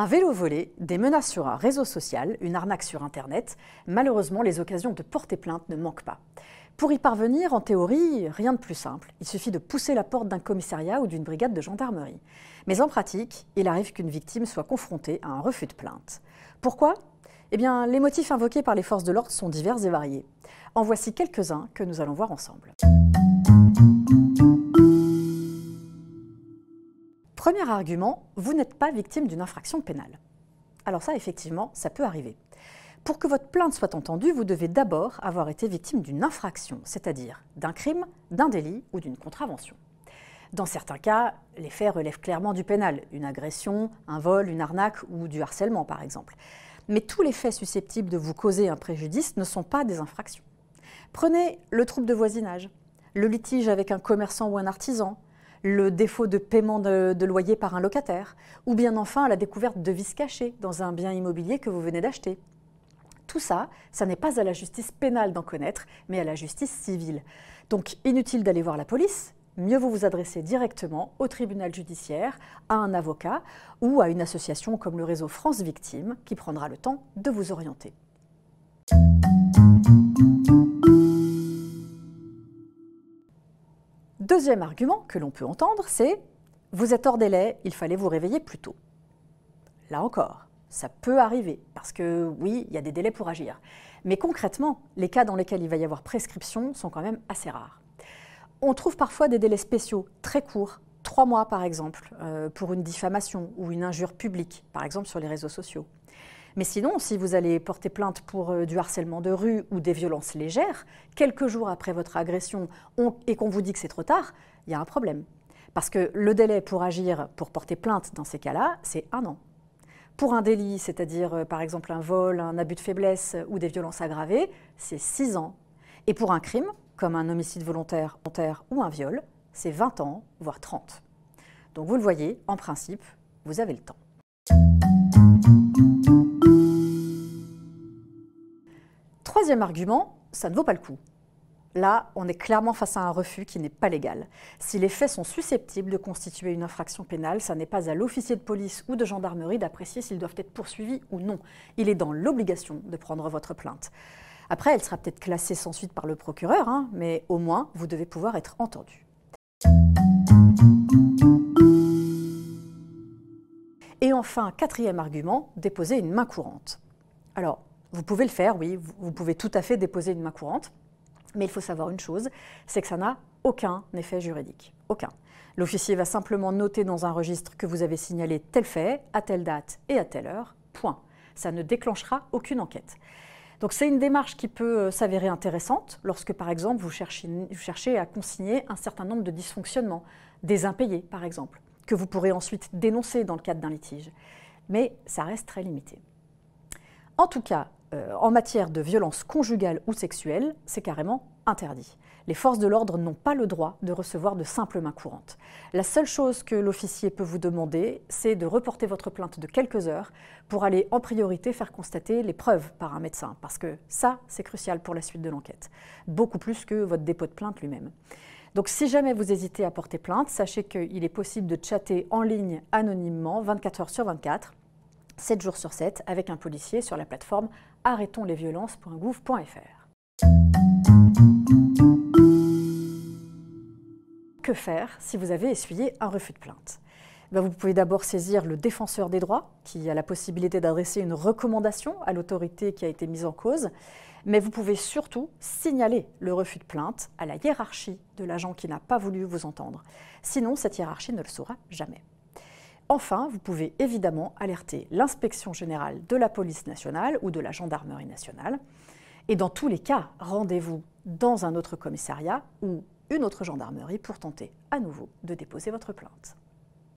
Un vélo volé, des menaces sur un réseau social, une arnaque sur Internet, malheureusement les occasions de porter plainte ne manquent pas. Pour y parvenir, en théorie, rien de plus simple. Il suffit de pousser la porte d'un commissariat ou d'une brigade de gendarmerie. Mais en pratique, il arrive qu'une victime soit confrontée à un refus de plainte. Pourquoi ? Eh bien, les motifs invoqués par les forces de l'ordre sont divers et variés. En voici quelques-uns que nous allons voir ensemble. Premier argument, vous n'êtes pas victime d'une infraction pénale. Alors ça, effectivement, ça peut arriver. Pour que votre plainte soit entendue, vous devez d'abord avoir été victime d'une infraction, c'est-à-dire d'un crime, d'un délit ou d'une contravention. Dans certains cas, les faits relèvent clairement du pénal, une agression, un vol, une arnaque ou du harcèlement par exemple. Mais tous les faits susceptibles de vous causer un préjudice ne sont pas des infractions. Prenez le trouble de voisinage, le litige avec un commerçant ou un artisan, le défaut de paiement de loyer par un locataire, ou bien enfin la découverte de vices cachés dans un bien immobilier que vous venez d'acheter. Tout ça, ça n'est pas à la justice pénale d'en connaître, mais à la justice civile. Donc inutile d'aller voir la police, mieux vaut vous adresser directement au tribunal judiciaire, à un avocat ou à une association comme le réseau France Victimes qui prendra le temps de vous orienter. Deuxième argument que l'on peut entendre, c'est « vous êtes hors délai, il fallait vous réveiller plus tôt ». Là encore, ça peut arriver, parce que oui, il y a des délais pour agir. Mais concrètement, les cas dans lesquels il va y avoir prescription sont quand même assez rares. On trouve parfois des délais spéciaux, très courts, 3 mois par exemple, pour une diffamation ou une injure publique, par exemple sur les réseaux sociaux. Mais sinon, si vous allez porter plainte pour du harcèlement de rue ou des violences légères, quelques jours après votre agression et qu'on vous dit que c'est trop tard, il y a un problème. Parce que le délai pour agir, pour porter plainte dans ces cas-là, c'est 1 an. Pour un délit, c'est-à-dire par exemple un vol, un abus de faiblesse ou des violences aggravées, c'est 6 ans. Et pour un crime, comme un homicide volontaire ou un viol, c'est 20 ans, voire 30. Donc vous le voyez, en principe, vous avez le temps. Troisième argument, ça ne vaut pas le coup. Là, on est clairement face à un refus qui n'est pas légal. Si les faits sont susceptibles de constituer une infraction pénale, ça n'est pas à l'officier de police ou de gendarmerie d'apprécier s'ils doivent être poursuivis ou non. Il est dans l'obligation de prendre votre plainte. Après, elle sera peut-être classée sans suite par le procureur, mais au moins, vous devez pouvoir être entendu. Et enfin, quatrième argument, déposer une main courante. Alors, vous pouvez le faire, oui, vous pouvez tout à fait déposer une main courante, mais il faut savoir une chose, c'est que ça n'a aucun effet juridique, aucun. L'officier va simplement noter dans un registre que vous avez signalé tel fait, à telle date et à telle heure, point. Ça ne déclenchera aucune enquête. Donc c'est une démarche qui peut s'avérer intéressante lorsque, par exemple, vous cherchez à consigner un certain nombre de dysfonctionnements, des impayés, par exemple, que vous pourrez ensuite dénoncer dans le cadre d'un litige. Mais ça reste très limité. En tout cas, en matière de violence conjugale ou sexuelle, c'est carrément interdit. Les forces de l'ordre n'ont pas le droit de recevoir de simples mains courantes. La seule chose que l'officier peut vous demander, c'est de reporter votre plainte de quelques heures pour aller en priorité faire constater les preuves par un médecin, parce que ça, c'est crucial pour la suite de l'enquête, beaucoup plus que votre dépôt de plainte lui-même. Donc si jamais vous hésitez à porter plainte, sachez qu'il est possible de chatter en ligne anonymement 24 heures sur 24, 7 jours sur 7, avec un policier sur la plateforme arrêtonslesviolences.gouv.fr. Que faire si vous avez essuyé un refus de plainte ? Vous pouvez d'abord saisir le défenseur des droits, qui a la possibilité d'adresser une recommandation à l'autorité qui a été mise en cause, mais vous pouvez surtout signaler le refus de plainte à la hiérarchie de l'agent qui n'a pas voulu vous entendre. Sinon, cette hiérarchie ne le saura jamais. Enfin, vous pouvez évidemment alerter l'inspection générale de la police nationale ou de la gendarmerie nationale. Et dans tous les cas, rendez-vous dans un autre commissariat ou une autre gendarmerie pour tenter à nouveau de déposer votre plainte.